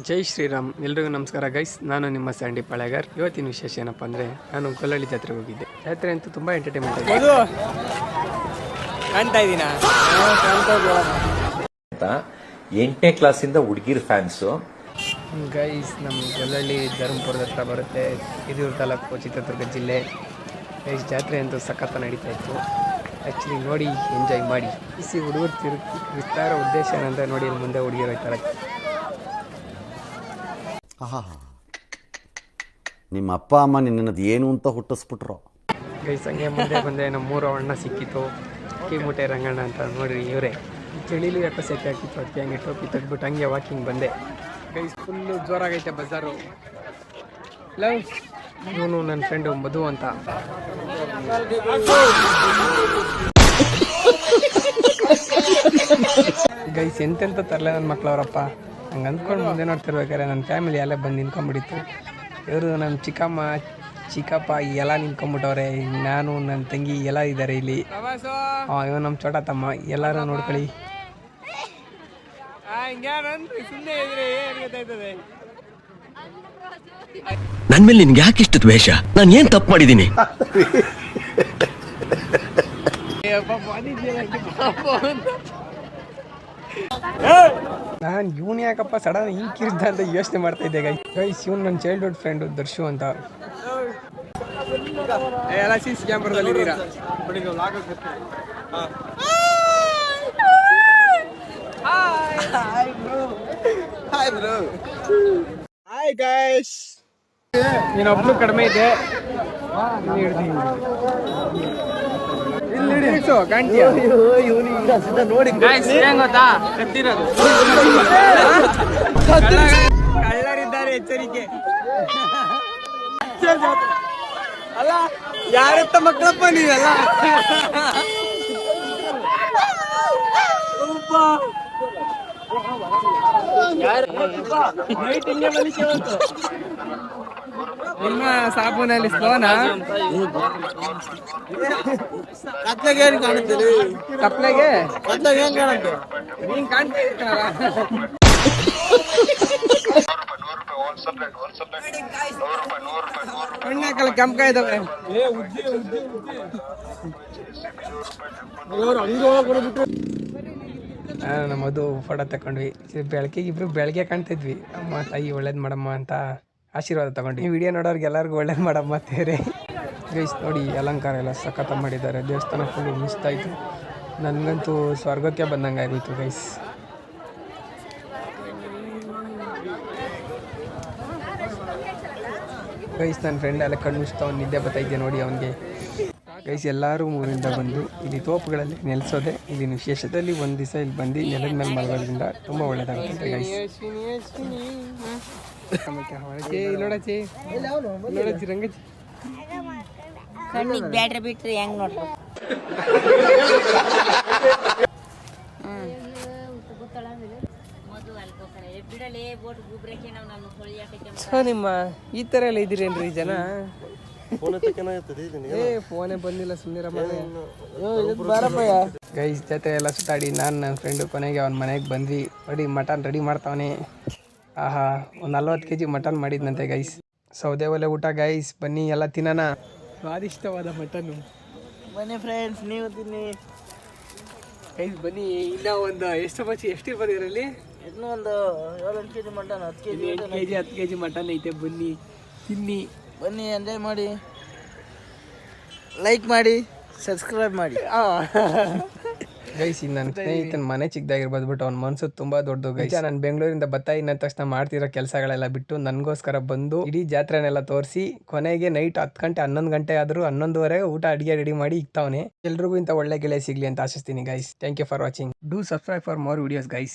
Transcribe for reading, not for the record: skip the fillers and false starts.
ಜೈ ಶ್ರೀರಾಮ್, ಎಲ್ರಿಗೂ ನಮಸ್ಕಾರ ಗೈಸ್. ನಾನು ನಿಮ್ಮ ಸ್ಯಾಂಡಿ ಪಾಳೆಗಾರ್. ಇವತ್ತಿನ ವಿಶೇಷ ಏನಪ್ಪ ಅಂದರೆ, ನಾನು ಗೊಲ್ಲಳ್ಳಿ ಜಾತ್ರೆಗೆ ಹೋಗಿದ್ದೆ. ಜಾತ್ರೆ ಅಂತೂ ತುಂಬ ಎಂಟರ್ಟೈನ್ಮೆಂಟ್ ಆಗಿದೆ. ಕಾಣ್ತಾ ಇದ್ದೀನ ಅಂತ 8ನೇ ಕ್ಲಾಸಿಂದ ಹುಡುಗಿರ್ ಫ್ಯಾನ್ಸು. ಗೈಸ್, ನಮ್ಮ ಗೊಲ್ಲಳ್ಳಿ ಧರ್ಮಪುರದ ಹತ್ರ ಬರುತ್ತೆ, ಹಿರಿಯೂರು ತಾಲೂಕು, ಚಿತ್ರದುರ್ಗ ಜಿಲ್ಲೆ. ಗೈಸ್, ಜಾತ್ರೆ ಅಂತೂ ಸಖತ್ತ ನಡೀತಾ ಇತ್ತು. ಆ್ಯಕ್ಚುಲಿ ನೋಡಿ, ಎಂಜಾಯ್ ಮಾಡಿ. ಇಸಿ ಹುಡುಗರು ವಿಸ್ತಾರ ಉದ್ದೇಶ ಏನಂತ ನೋಡಿ, ಇಲ್ಲಿ ಮುಂದೆ ಹುಡುಗಿರು ಹೋಗ್ತಾರೆ. ನಿಮ್ಮ ಅಪ್ಪ ಅಮ್ಮ ನಿನ್ನದು ಏನು ಅಂತ ಹುಟ್ಟಿಸ್ಬಿಟ್ರು. ಗೈಸ್, ಹಂಗೆ ಮುಂದೆ ಬಂದೆ, ನಮ್ಮ ಮೂರು ಅಣ್ಣ ಸಿಕ್ಕಿತ್ತು. ಕೀಮುಟೆ ರಂಗಣ್ಣ ಅಂತ ನೋಡ್ರಿ, ಇವರೇ. ಚಳಿಲು ಯಾಕೋ ಸೆಕೆ ಹಾಕಿತ್ತು, ಅದಕ್ಕೆ ಹಂಗೆ ಟೋಪಿ ತೆಗ್ಬಿಟ್ಟು ಹಂಗೆ ವಾಕಿಂಗ್ ಬಂದೆ. ಗೈಸ್, ಫುಲ್ಲು ಜೋರಾಗೈತೆ ಬಜಾರು. ಲವ್, ಇವನು ನನ್ನ ಫ್ರೆಂಡು ಮಧು ಅಂತ. ಗೈಸ್, ಎಂತೆಂತ ತರಲೆ ನನ್ನ ಮಕ್ಳವ್ರಪ್ಪ. ಹಂಗೆ ಅಂದ್ಕೊಂಡು ಮುಂದೆ ನೋಡ್ತಿರ್ಬೇಕಾರೆ ನನ್ನ ಫ್ಯಾಮಿಲಿ ಎಲ್ಲ ಬಂದು ನಿಂತ್ಕೊಂಡ್ಬಿಟ್ಟಿತ್ತು. ಇವರು ನಮ್ಮ ಚಿಕ್ಕಪ್ಪ ಎಲ್ಲ ನಿಂತ್ಕೊಂಡ್ಬಿಟ್ಟವ್ರೆ. ನಾನು, ನನ್ನ ತಂಗಿ ಎಲ್ಲ ಇದ್ದಾರೆ ಇಲ್ಲಿ. ಇವ ನಮ್ಮ ಚೋಟ ತಮ್ಮ. ಎಲ್ಲರೂ ನೋಡ್ಕೊಳ್ಳಿ. ನನ್ ಮೇಲೆ ನಿನ್ಗೆ ಯಾಕೆ ಇಷ್ಟ ದ್ವೇಷ? ನಾನು ಏನ್ ತಪ್ಪು ಮಾಡಿದ್ದೀನಿ? ನಾನು ಇವನು ಯಾಕಪ್ಪ ಸಡನ್ ಹಿಂಗೆ ಕಿರಿಸ್ದ ಅಂತ ಯೋಚನೆ ಮಾಡ್ತಾ ಇದ್ದೆ. ಗೈಸ್, ಇವನು ನನ್ನ ಚೈಲ್ಡ್ಹುಡ್ ಫ್ರೆಂಡು ದರ್ಶು ಅಂತ. ಎಲ್ಲ ಸಿಸಿ ಕ್ಯಾಮ್ರಾದಲ್ಲಿದ್ದೀರಾ? ಹಾಯ್ ಗೈಸ್, ನೀನೊಬ್ರು ಕಡಿಮೆ ಇದೆ. ಕಳ್ಳರಿದ್ದಾರೆ, ಎಚ್ಚರಿಕೆ. ಅಲ್ಲ, ಯಾರತ್ತ ಮಕ್ಕಳಪ್ಪ ನೀವೆಲ್ಲ? ನಿಮ್ಮ ಸಾಬೂನಲ್ಲಿ ಸ್ಲೋನಾ? ಕತ್ಲೆಗೆ ಏನು ಕಾಣುತ್ತೆ? ಕತ್ಲೆಗೆ ಏನು ಕಾಣುತ್ತೆ? ನೀನ್ ಕಾಣ್ತಾ ಕಣ್ಣಾಕಲ್ಲ ಕೆಂಪ ಇದಾವೆ. ನಮ್ಮ ಮಧು ಫೋಟೋ ತಗೊಂಡ್ವಿ. ಬೆಳಕಿಗೆ ಇಬ್ರು ಬೆಳಗ್ಗೆ ಕಾಣ್ತಿದ್ವಿ. ಅಮ್ಮ ತಾಯಿ ಒಳ್ಳೇದು ಮಾಡಮ್ಮ ಅಂತ ಆಶೀರ್ವಾದ ತಗೊಂಡ್ವಿ. ಈ ವಿಡಿಯೋ ನೋಡೋರ್ಗೆ ಎಲ್ಲರಿಗೂ ಒಳ್ಳೇದು ಮಾಡಮ್ಮ ಅಂತೇರಿ. ಗೈಸ್, ನೋಡಿ, ಅಲಂಕಾರ ಎಲ್ಲ ಸಖತ್ತ ಮಾಡಿದ್ದಾರೆ. ದೇವಸ್ಥಾನ ಫುಲ್ಲು ಮಿಸ್ತಾಯಿತು. ನನಗಂತೂ ಸ್ವರ್ಗಕ್ಕೆ ಬಂದಂಗೆ ಆಗೋಯ್ತು ಗೈಸ್. ಗೈಸ್, ನನ್ನ ಫ್ರೆಂಡ್ ಎಲ್ಲ ಕಣ್ಣು ಮುಚ್ತಾವ್, ನಿದ್ದೆ ಬರ್ತಾಯಿದ್ದೆ ನೋಡಿ ಅವನಿಗೆ. ಗೈಸ್, ಎಲ್ಲರೂ ಊರಿಂದ ಬಂದು ಇಲ್ಲಿ ತೋಪುಗಳಲ್ಲಿ ನೆಲೆಸೋದೆ ಇಲ್ಲಿನ ವಿಶೇಷದಲ್ಲಿ. ಒಂದು ದಿವಸ ಇಲ್ಲಿ ಬಂದು ನೆಲದ ಮೇಲೆ ಮಲಗೋದ್ರಿಂದ ತುಂಬ ಒಳ್ಳೇದಾಗುತ್ತೆ ಗೈಸ್. ಬ್ಯಾಟ್ರಿ ಬಿಟ್ರಿ ಹೆಂಗ್ ನೋಡ್ರಿ. ನಿಮ್ಮ ಈ ಥರ ಎಲ್ಲ ಇದ್ದೀರೇನ್ರಿ ಜನ? ಫೋನೇ ಬಂದಿಲ್ಲ, ಸುಮ್ಮನಿರಮ್ಮ. ಗೈಸ್, ಜೊತೆ ಎಲ್ಲ ಸುತ್ತಾಡಿ ನಾನು ನನ್ನ ಫ್ರೆಂಡು ಕೊನೆಗೆ ಅವ್ನ ಮನೆಗೆ ಬಂದ್ವಿ. ನೋಡಿ, ಮಟನ್ ರೆಡಿ ಮಾಡ್ತಾವನೆ. ಆಹಾ, ಒಂದು 40 kg ಮಟನ್ ಮಾಡಿದ್ನಂತೆ ಗೈಸ್. ಸೌದೆ ಒಲೆ ಊಟ ಗೈಸ್, ಬನ್ನಿ ಎಲ್ಲ ತಿನ್ನೋಣ. ಸ್ವಾದಿಷ್ಟವಾದ ಮಟನ್ನು. ಬನ್ನಿ ಫ್ರೆಂಡ್ಸ್, ನೀವು ತಿನ್ನಿ. ಗೈಸ್, ಬನ್ನಿ. ಇಲ್ಲ ಒಂದು ಎಷ್ಟಿರ್ಬೋದು ಇದರಲ್ಲಿ? ಇನ್ನೂ ಒಂದು 7-8 kg mutton, 10 kg 10 kg mutton ಐತೆ. ಬನ್ನಿ, ತಿನ್ನಿ. ಬನ್ನಿ, ಎಂಜಾಯ್ ಮಾಡಿ, ಲೈಕ್ ಮಾಡಿ, ಸಬ್ಸ್ಕ್ರೈಬ್ ಮಾಡಿ. ಗೈಸ್, ಇದು ನನ್ನ ಸ್ನೇಹಿತನ ಮನೆ ಚಿಕ್ಕದಾಗಿರ್ಬೋದು, ಬಟ್ ಅವ್ನ ಮನಸ್ಸು ತುಂಬ ದೊಡ್ಡದು ಗೈಸ್. ನಾನು ಬೆಂಗಳೂರಿಂದ ಬರ್ತಾ ಇನ್ನ ತಕ್ಷಣ ಮಾಡ್ತಿರೋ ಕೆಲಸಗಳೆಲ್ಲ ಬಿಟ್ಟು ನನಗೋಸ್ಕರ ಬಂದು ಇಡೀ ಜಾತ್ರೆನೆಲ್ಲ ತೋರಿಸಿ ಕೊನೆಗೆ ನೈಟ್ 10 ಗಂಟೆ 11 ಗಂಟೆ ಆದರೂ 11:30 ಊಟ ಅಡುಗೆ ರೆಡಿ ಮಾಡಿ ಇಕ್ತಾವನೆ. ಎಲ್ರಿಗೂ ಇಂಥ ಒಳ್ಳೆ ಗೆಳೆಯ ಸಿಗಲಿ ಅಂತ ಆಶಿಸ್ತೀನಿ guys. Thank you for watching. Do subscribe for more videos guys.